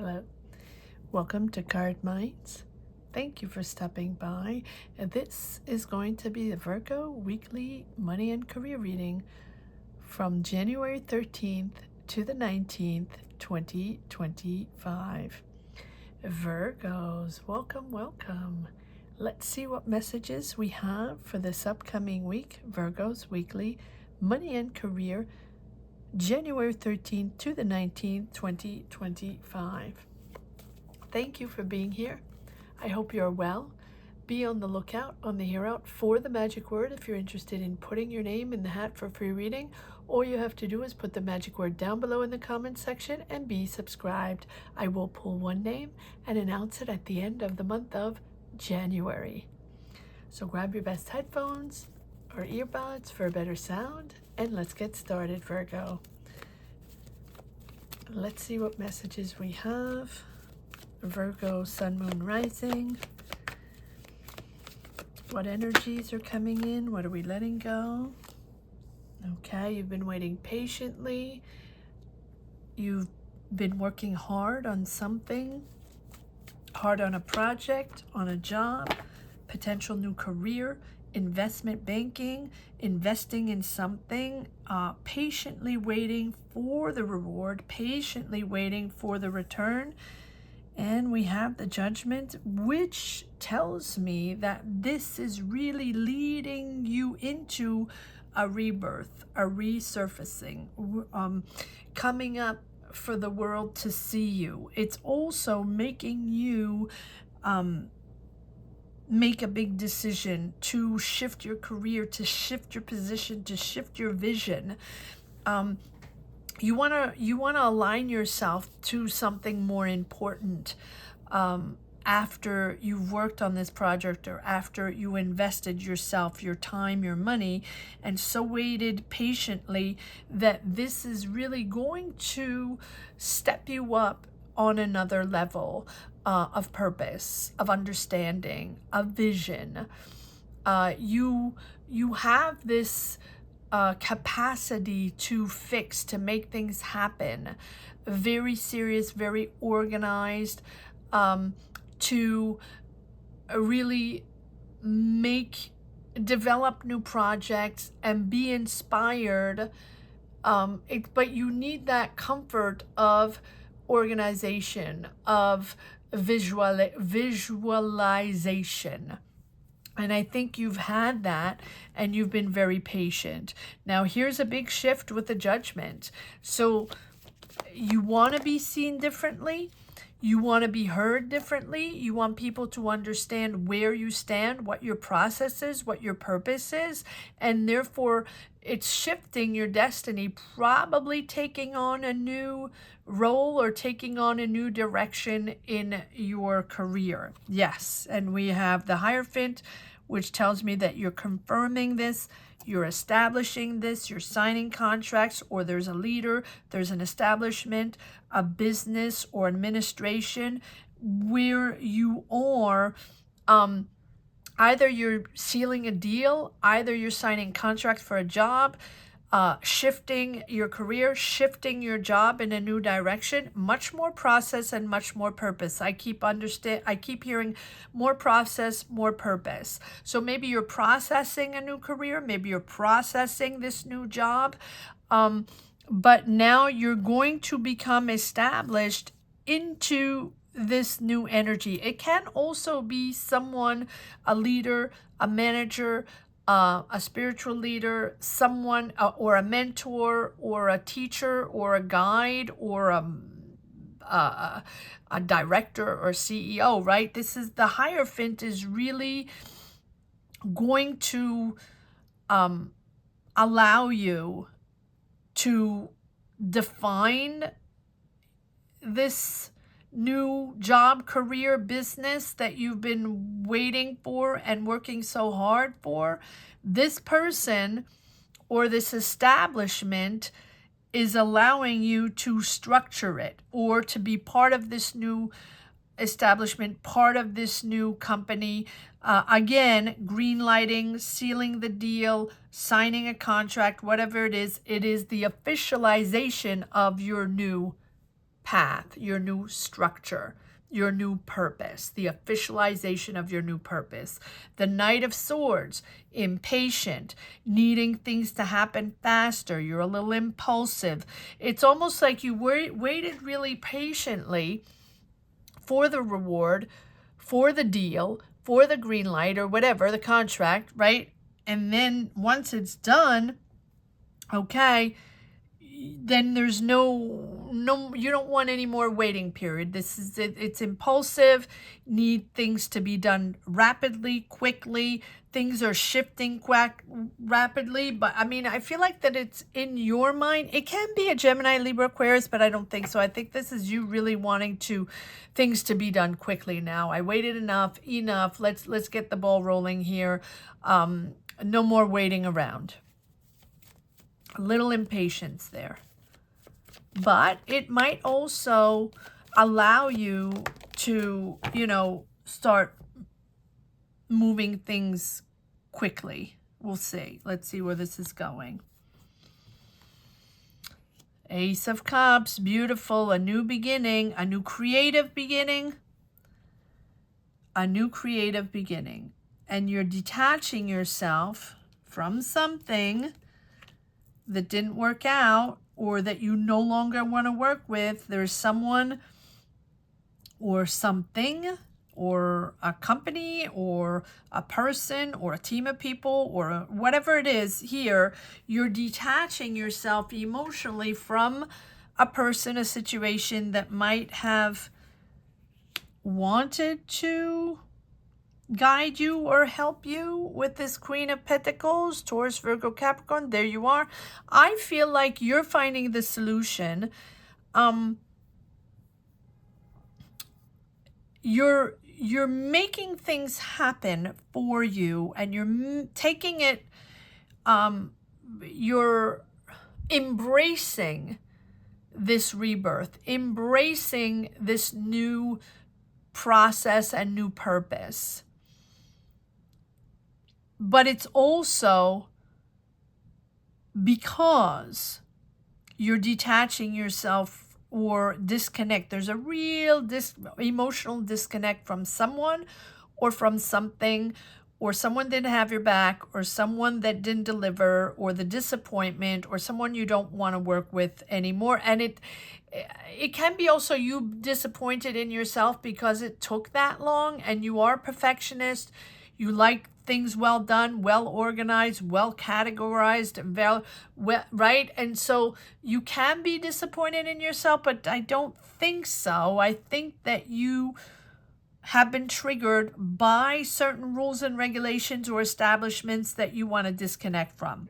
Hello, welcome to Cardminds. Thank you for stopping by. This is going to be the Virgo weekly money and career reading from January 13th to the 19th, 2025. Virgos, welcome. Let's see what messages we have for this upcoming week. Virgos weekly money and career, January 13th to the 19th, 2025. Thank you for being here. I hope you're well. Be on the lookout, on the hear out for the magic word if you're interested in putting your name in the hat for free reading. All you have to do is put the magic word down below in the comments section and be subscribed. I will pull one name and announce it at the end of the month of January. So grab your best headphones or earbuds for a better sound, and let's get started, Virgo. Let's see what messages we have. Virgo, sun, moon, rising. What energies are coming in? What are we letting go? Okay, you've been waiting patiently. You've been working hard on something, hard on a project, on a job, potential new career, investment banking, investing in something, patiently waiting for the reward, patiently waiting for the return. And we have the Judgment, which tells me that this is really leading you into a rebirth, a resurfacing, coming up for the world to see you. It's also making you make a big decision to shift your career, to shift your position, to shift your vision. You want to align yourself to something more important after you've worked on this project, or after you invested yourself, your time, your money, and so waited patiently, that this is really going to step you up on another level of purpose, of understanding, of vision. You have this capacity to fix, to make things happen. Very serious, very organized, to really develop new projects and be inspired. But you need that comfort of organization, of visualization. And I think you've had that, and you've been very patient. Now, here's a big shift with the Judgment. So you want to be seen differently. You want to be heard differently. You want people to understand where you stand, what your process is, what your purpose is. And therefore, it's shifting your destiny, probably taking on a new role or taking on a new direction in your career. Yes, and we have the Hierophant, which tells me that you're confirming this, you're establishing this, you're signing contracts, or there's a leader, there's an establishment, a business or administration where you are either you're sealing a deal, either you're signing contracts for a job, shifting your career, shifting your job in a new direction. Much more process and much more purpose. I keep hearing more process, more purpose. So maybe you're processing a new career, maybe you're processing this new job, but now you're going to become established into this new energy. It can also be someone, a leader, a manager, a spiritual leader, someone, or a mentor, or a teacher, or a guide, or a director or CEO, right? This is the Hierophant is really going to allow you to define this new job, career, business that you've been waiting for and working so hard for. This person or this establishment is allowing you to structure it, or to be part of this new establishment, part of this new company. Again, green lighting, sealing the deal, signing a contract, whatever it is the officialization of your new path, your new structure, your new purpose, the officialization of your new purpose. The Knight of Swords, impatient, needing things to happen faster. You're a little impulsive. It's almost like you waited really patiently for the reward, for the deal, for the green light or whatever, the contract, right? And then once it's done, okay, then there's no, you don't want any more waiting period. This is it. It's impulsive, need things to be done rapidly, quickly. Things are shifting rapidly, but I mean, I feel like that it's in your mind. It can be a Gemini, Libra, Aquarius, but I don't think so. I think this is you really wanting things to be done quickly now. I waited enough. Let's get the ball rolling here. No more waiting around. A little impatience there. But it might also allow you to, start moving things quickly. We'll see. Let's see where this is going. Ace of Cups, beautiful, a new beginning, a new creative beginning. A new creative beginning. And you're detaching yourself from something that didn't work out or that you no longer want to work with. There's someone or something or a company or a person or a team of people or whatever it is here. You're detaching yourself emotionally from a person, a situation that might have wanted to guide you or help you with this Queen of Pentacles, Taurus, Virgo, Capricorn. There you are. I feel like you're finding the solution. You're making things happen for you, and you're taking it. You're embracing this rebirth, embracing this new process and new purpose. But it's also because you're detaching yourself or disconnect. There's a real emotional disconnect from someone or from something, or someone didn't have your back, or someone that didn't deliver, or the disappointment, or someone you don't want to work with anymore. And it can be also you disappointed in yourself because it took that long, and you are a perfectionist. You like things well done, well organized, well categorized, right? And so you can be disappointed in yourself, but I don't think so. I think that you have been triggered by certain rules and regulations or establishments that you want to disconnect from.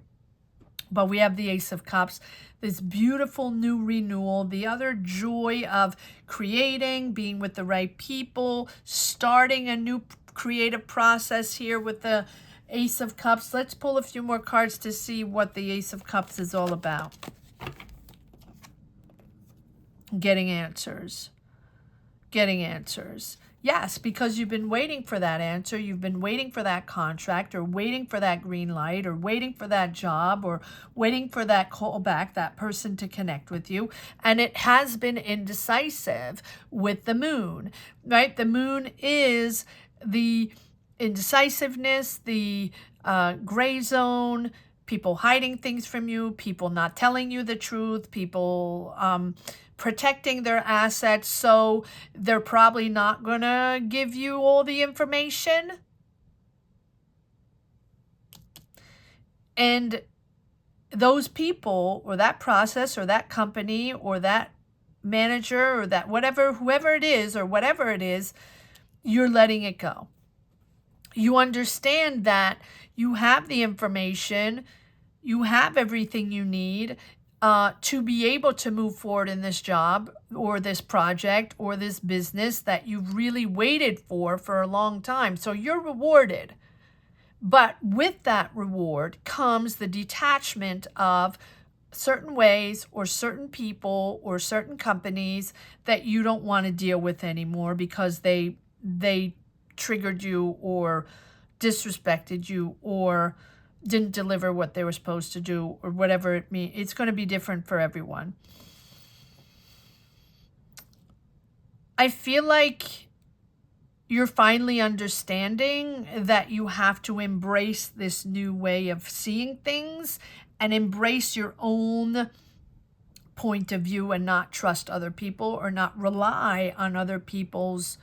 But we have the Ace of Cups, this beautiful new renewal, the other joy of creating, being with the right people, starting a new creative process here with the Ace of Cups. Let's pull a few more cards to see what the Ace of Cups is all about. Getting answers. Getting answers. Yes, because you've been waiting for that answer. You've been waiting for that contract, or waiting for that green light, or waiting for that job, or waiting for that call back, that person to connect with you. And it has been indecisive with the moon, right? The moon is the indecisiveness, the gray zone, people hiding things from you, people not telling you the truth, people protecting their assets, so they're probably not going to give you all the information. And those people or that process or that company or that manager or that whoever it is or whatever it is, you're letting it go. You understand that you have the information, you have everything you need to be able to move forward in this job or this project or this business that you've really waited for a long time. So you're rewarded. But with that reward comes the detachment of certain ways or certain people or certain companies that you don't want to deal with anymore because they triggered you or disrespected you or didn't deliver what they were supposed to do or whatever it means. It's going to be different for everyone. I feel like you're finally understanding that you have to embrace this new way of seeing things and embrace your own point of view and not trust other people or not rely on other people's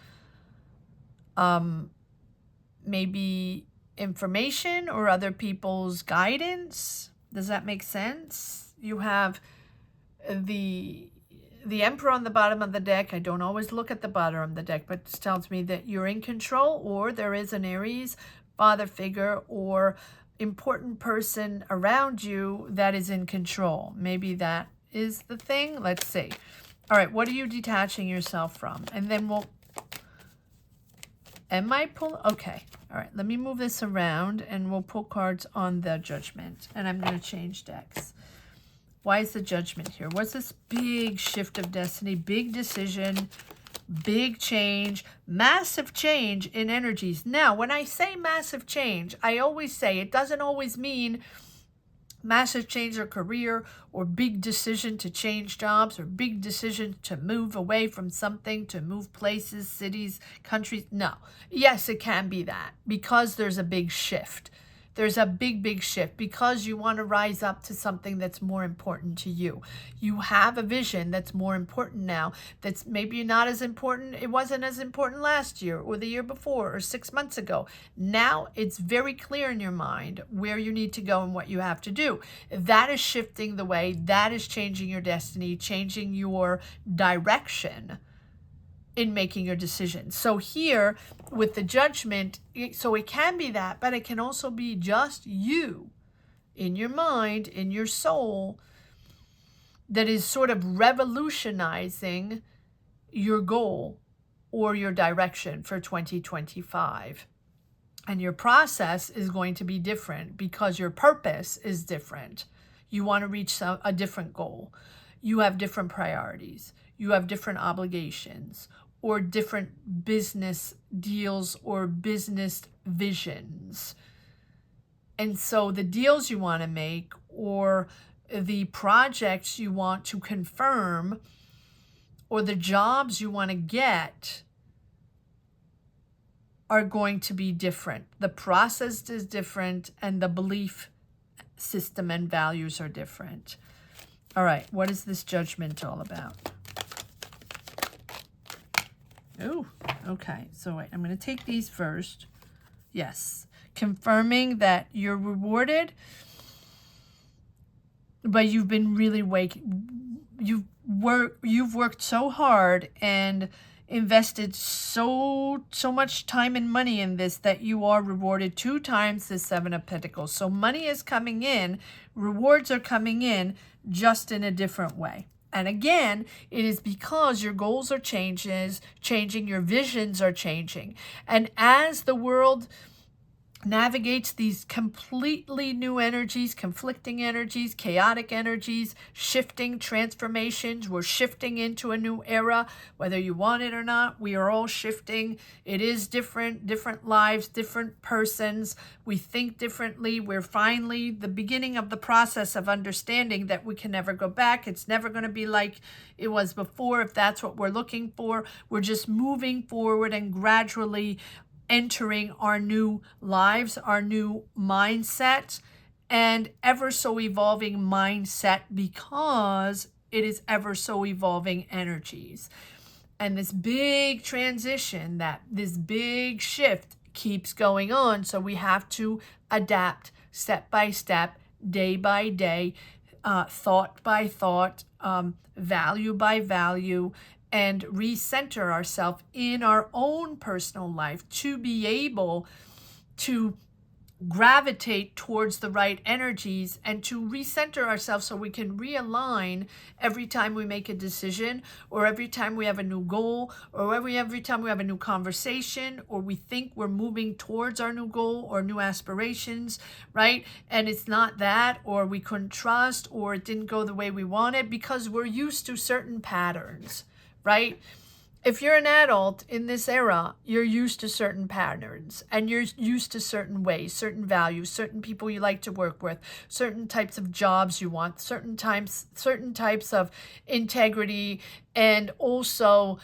maybe information or other people's guidance. Does that make sense? You have the Emperor on the bottom of the deck. I don't always look at the bottom of the deck, but this tells me that you're in control, or there is an Aries father figure or important person around you that is in control. Maybe that is the thing. Let's see. All right, what are you detaching yourself from? And then we'll... Am I pull? Okay. All right, let me move this around and we'll pull cards on the Judgment. And I'm going to change decks. Why is the Judgment here? What's this big shift of destiny, big decision, big change, massive change in energies? Now, when I say massive change, I always say it doesn't always mean massive change or career or big decision to change jobs or big decision to move away from something, to move places, cities, countries. No. Yes, it can be that because there's a big shift. There's a big shift because you want to rise up to something that's more important to you. You have a vision that's more important now, that's maybe not as important. It wasn't as important last year or the year before or 6 months ago. Now it's very clear in your mind where you need to go and what you have to do. That is shifting the way, that is changing your destiny, changing your direction in making your decisions. So here with the Judgment, so it can be that, but it can also be just you in your mind, in your soul, that is sort of revolutionizing your goal or your direction for 2025. And your process is going to be different because your purpose is different. You want to reach a different goal. You have different priorities. You have different obligations or different business deals or business visions. And so the deals you want to make or the projects you want to confirm or the jobs you want to get are going to be different. The process is different and the belief system and values are different. All right, what is this Judgment all about? Oh, okay. So wait, I'm going to take these first. Yes. Confirming that you're rewarded, but you've been really you've worked so hard and invested so much time and money in this that you are rewarded 2 times the 7 of Pentacles. So money is coming in, rewards are coming in, just in a different way. And again, it is because your goals are changing, your visions are changing. And as the world navigates these completely new energies, conflicting energies, chaotic energies, shifting transformations, we're shifting into a new era, whether you want it or not. We are all shifting. It is different lives, different persons. We think differently. We're finally the beginning of the process of understanding that we can never go back. It's never going to be like it was before if that's what we're looking for. We're just moving forward and gradually entering our new lives, our new mindset, and ever so evolving mindset because it is ever so evolving energies. And this big transition, this big shift keeps going on. So we have to adapt step by step, day by day, thought by thought, value by value, and recenter ourselves in our own personal life to be able to gravitate towards the right energies and to recenter ourselves so we can realign every time we make a decision or every time we have a new goal or every time we have a new conversation or we think we're moving towards our new goal or new aspirations, right? And it's not that, or we couldn't trust, or it didn't go the way we wanted because we're used to certain patterns. Right? If you're an adult in this era, you're used to certain patterns and you're used to certain ways, certain values, certain people you like to work with, certain types of jobs you want, certain types of integrity, and also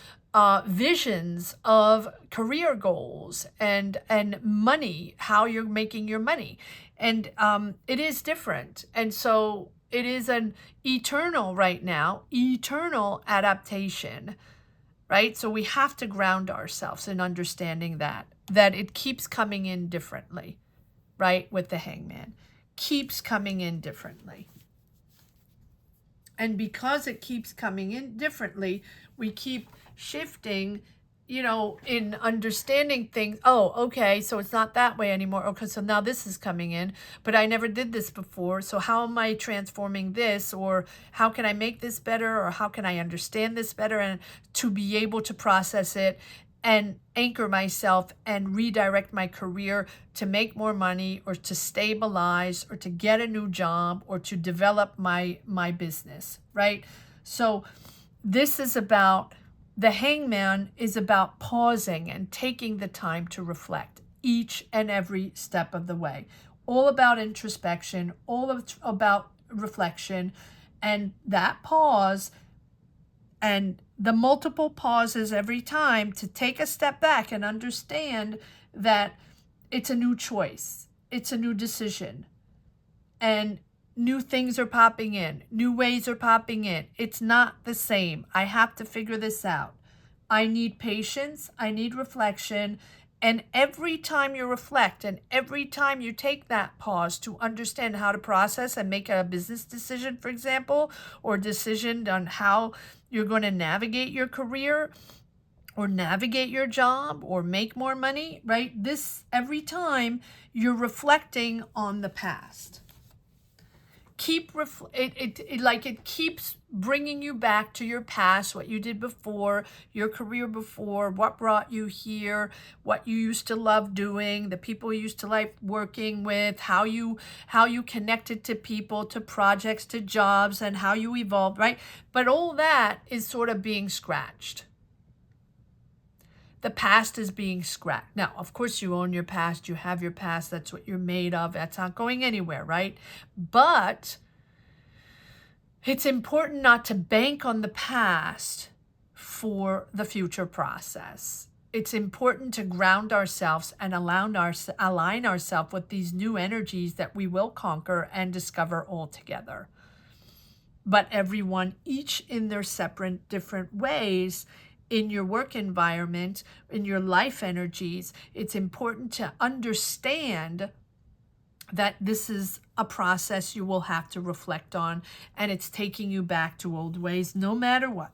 visions of career goals and money, how you're making your money. And it is different. And so it is an eternal right now, eternal adaptation, right? So we have to ground ourselves in understanding that it keeps coming in differently, right? With the Hangman, keeps coming in differently. And because it keeps coming in differently, we keep shifting, you know, in understanding things. Oh, okay, so it's not that way anymore. Okay, so now this is coming in, but I never did this before. So how am I transforming this? Or how can I make this better? Or how can I understand this better? And to be able to process it and anchor myself and redirect my career to make more money, or to stabilize, or to get a new job, or to develop my business, right? So this is about, the Hangman is about pausing and taking the time to reflect each and every step of the way. All about introspection, about reflection, and that pause and the multiple pauses every time to take a step back and understand that it's a new choice, it's a new decision, and new things are popping in, new ways are popping in. It's not the same. I have to figure this out. I need patience, I need reflection. And every time you reflect and every time you take that pause to understand how to process and make a business decision, for example, or decision on how you're going to navigate your career or navigate your job or make more money, right? Every time you're reflecting on the past. It keeps bringing you back to your past, what you did before, your career before, what brought you here, what you used to love doing, the people you used to like working with, how you connected to people, to projects, to jobs, and how you evolved, right? But all that is sort of being scratched. The past is being scratched. Now, of course, you own your past. You have your past. That's what you're made of. That's not going anywhere, right? But it's important not to bank on the past for the future process. It's important to ground ourselves and align ourselves with these new energies that we will conquer and discover all together. But everyone, each in their separate, different ways, in your work environment, in your life energies, it's important to understand that this is a process you will have to reflect on, and it's taking you back to old ways no matter what.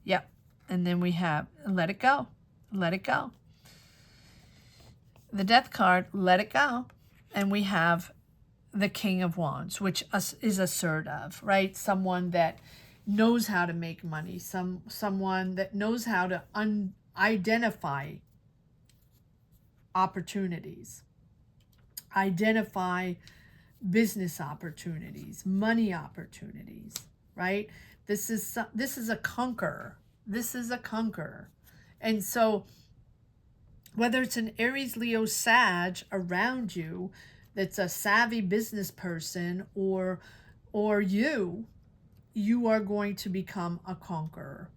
Yep. And then we have let it go. Let it go. The Death card, let it go. And we have the King of Wands, which is assertive, right? Someone that knows how to make money, someone that knows how to identify opportunities, identify business opportunities, money opportunities, right? This is a conqueror. This is a conqueror. And so whether it's an Aries, Leo, Sag around you that's a savvy business person, or you are going to become a conqueror,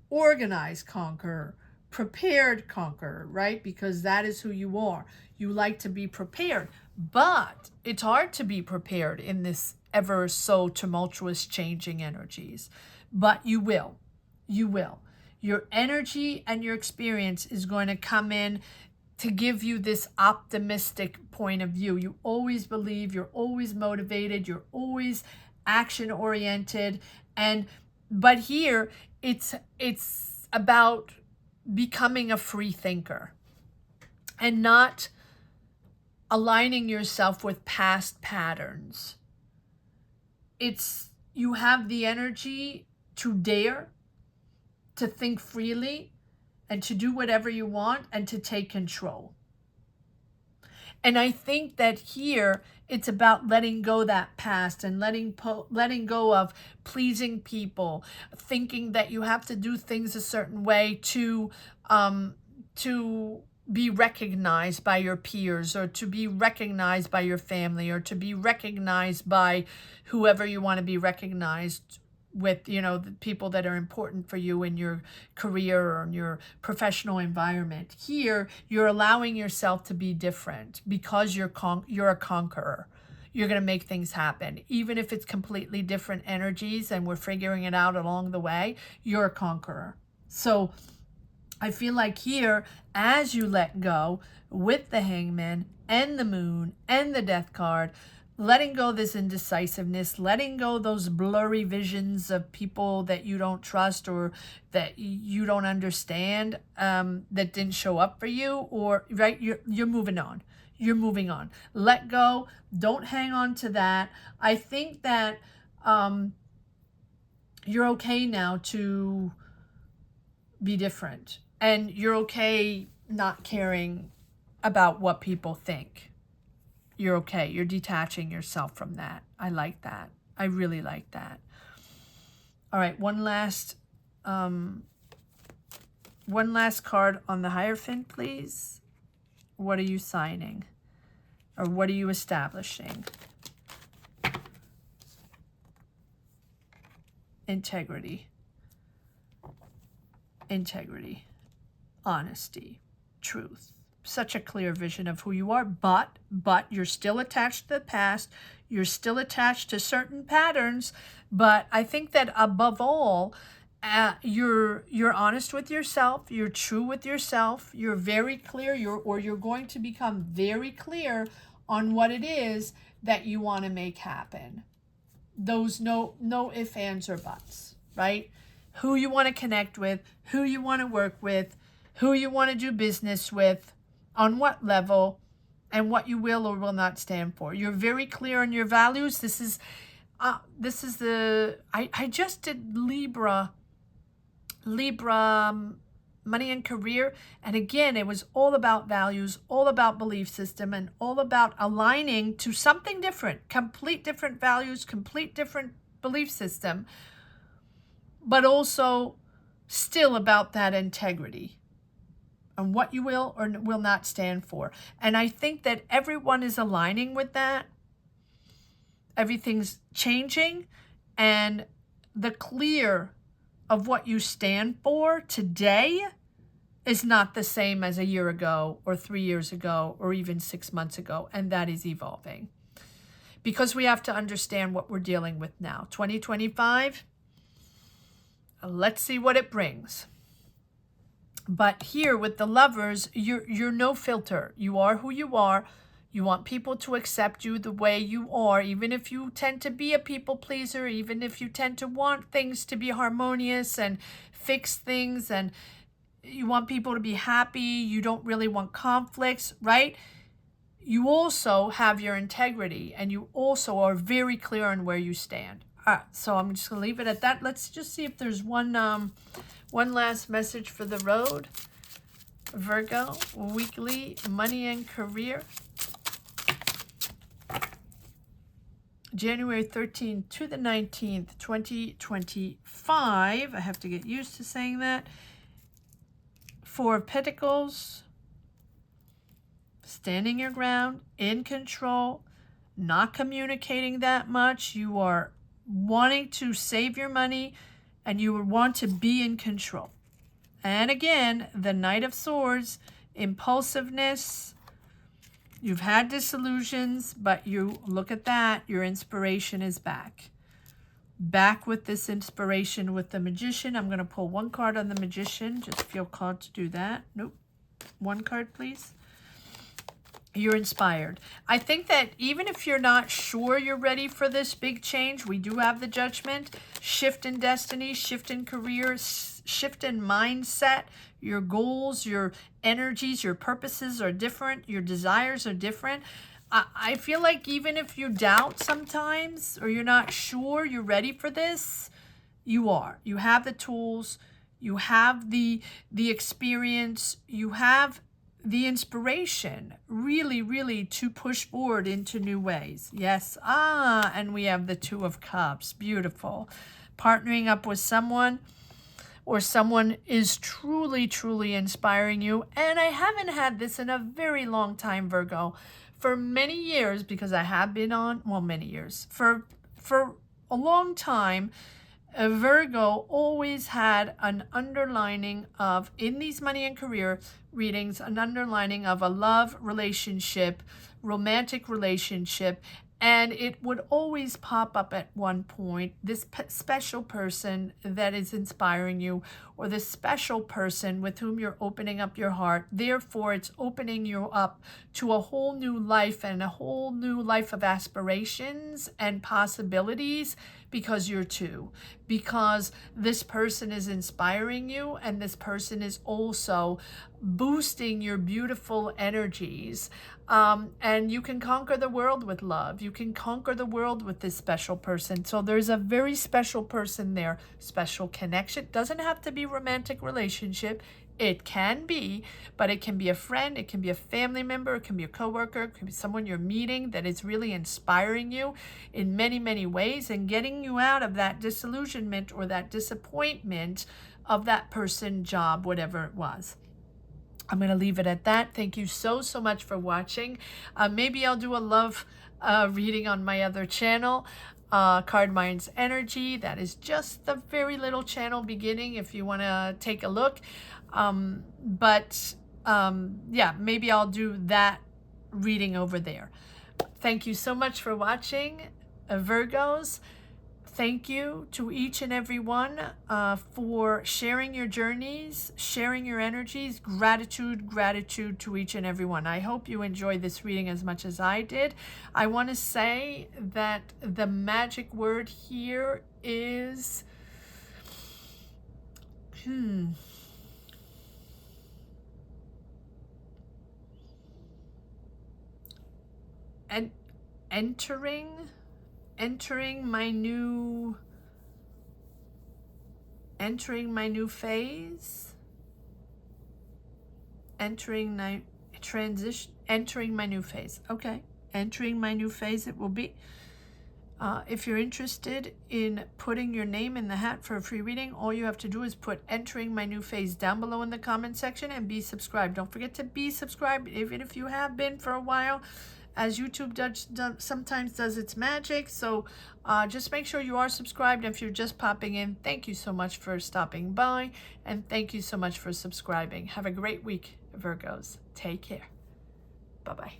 organized conqueror, prepared conqueror, right? Because that is who you are. You like to be prepared, but it's hard to be prepared in this ever so tumultuous changing energies. But you will. You will. Your energy and your experience is going to come in to give you this optimistic point of view. You always believe, you're always motivated, you're always action oriented, but here it's about becoming a free thinker and not aligning yourself with past patterns. You have the energy to dare, to think freely, and to do whatever you want, and to take control. And I think that here it's about letting go that past and letting go of pleasing people, thinking that you have to do things a certain way to be recognized by your peers, or to be recognized by your family, or to be recognized by whoever you want to be recognized with, you know, the people that are important for you in your career or in your professional environment. Here, you're allowing yourself to be different because you're a conqueror. You're going to make things happen. Even if it's completely different energies and we're figuring it out along the way, you're a conqueror. So I feel like here, as you let go with the Hangman and the Moon and the Death card, letting go this indecisiveness, letting go those blurry visions of people that you don't trust or that you don't understand, that didn't show up for you, or right, you're moving on. You're moving on. Let go. Don't hang on to that. I think that you're okay now to be different, and you're okay not caring about what people think. You're okay. You're detaching yourself from that. I like that. I really like that. All right, one last card on the Hierophant, please. What are you signing? Or what are you establishing? Integrity. Integrity. Honesty. Truth. Such a clear vision of who you are, but you're still attached to the past. You're still attached to certain patterns, but I think that above all, you're honest with yourself. You're true with yourself. You're very clear. You're going to become very clear on what it is that you want to make happen. Those no ifs, ands, or buts, right? Who you want to connect with, who you want to work with, who you want to do business with, on what level, and what you will or will not stand for. You're very clear on your values. This is the, I just did Libra money and career. And again, it was all about values, all about belief system, and all about aligning to something different, complete different values, complete different belief system, but also still about that integrity and what you will or will not stand for. And I think that everyone is aligning with that. Everything's changing, and the clear of what you stand for today is not the same as a year ago or 3 years ago or even 6 months ago, and that is evolving. Because we have to understand what we're dealing with now. 2025, let's see what it brings. But here with the Lovers, you're no filter. You are who you are. You want people to accept you the way you are, even if you tend to be a people pleaser, even if you tend to want things to be harmonious and fix things, and you want people to be happy. You don't really want conflicts, right? You also have your integrity, and you also are very clear on where you stand. All right, so I'm just going to leave it at that. Let's just see if there's one last message for the road. Virgo, weekly money and career. January 13th to the 19th, 2025. I have to get used to saying that. Four of Pentacles. Standing your ground, in control, not communicating that much. You are wanting to save your money, and you want to be in control. And again, the Knight of Swords, impulsiveness. You've had disillusions, but you look at that, your inspiration is back. Back with this inspiration with the Magician. I'm going to pull one card on the Magician. Just feel called to do that. Nope. One card, please. You're inspired. I think that even if you're not sure you're ready for this big change, we do have the Judgment, shift in destiny, shift in career, shift in mindset. Your goals, your energies, your purposes are different. Your desires are different. I feel like even if you doubt sometimes or you're not sure you're ready for this, you are. You have the tools. You have the experience. You have the inspiration really to push forward into new ways. Yes. And we have the Two of Cups. Beautiful. Partnering up with someone, or someone is truly inspiring you. And I haven't had this in a very long time, Virgo. For many years, because I have been on, well, many years. For a long time, A Virgo always had an underlining of, in these money and career readings, an underlining of a love relationship, romantic relationship, and it would always pop up at one point, this special person that is inspiring you, or this special person with whom you're opening up your heart. Therefore, it's opening you up to a whole new life and a whole new life of aspirations and possibilities, because you're two. Because this person is inspiring you, and this person is also boosting your beautiful energies. And you can conquer the world with love. You can conquer the world with this special person. So there's a very special person there, special connection. Doesn't have to be romantic relationship. It can be, but it can be a friend, it can be a family member, it can be a coworker, it can be someone you're meeting that is really inspiring you in many, many ways and getting you out of that disillusionment or that disappointment of that person, job, whatever it was. I'm going to leave it at that. Thank you so much for watching. Maybe I'll do a love reading on my other channel, Cardminds Energy. That is just the very little channel beginning if you want to take a look. Yeah, maybe I'll do that reading over there. Thank you so much for watching, Virgos. Thank you to each and every one for sharing your journeys, sharing your energies. Gratitude to each and every one. I hope you enjoyed this reading as much as I did. I want to say that the magic word here is and entering my new phase, entering my new phase. Okay, entering my new phase it will be. If you're interested in putting your name in the hat for a free reading, all you have to do is put entering my new phase down below in the comment section and be subscribed. Don't forget to be subscribed, even if you have been for a while, as YouTube sometimes does its magic. So just make sure you are subscribed. If you're just popping in, thank you so much for stopping by, and thank you so much for subscribing. Have a great week, Virgos. Take care. Bye-bye.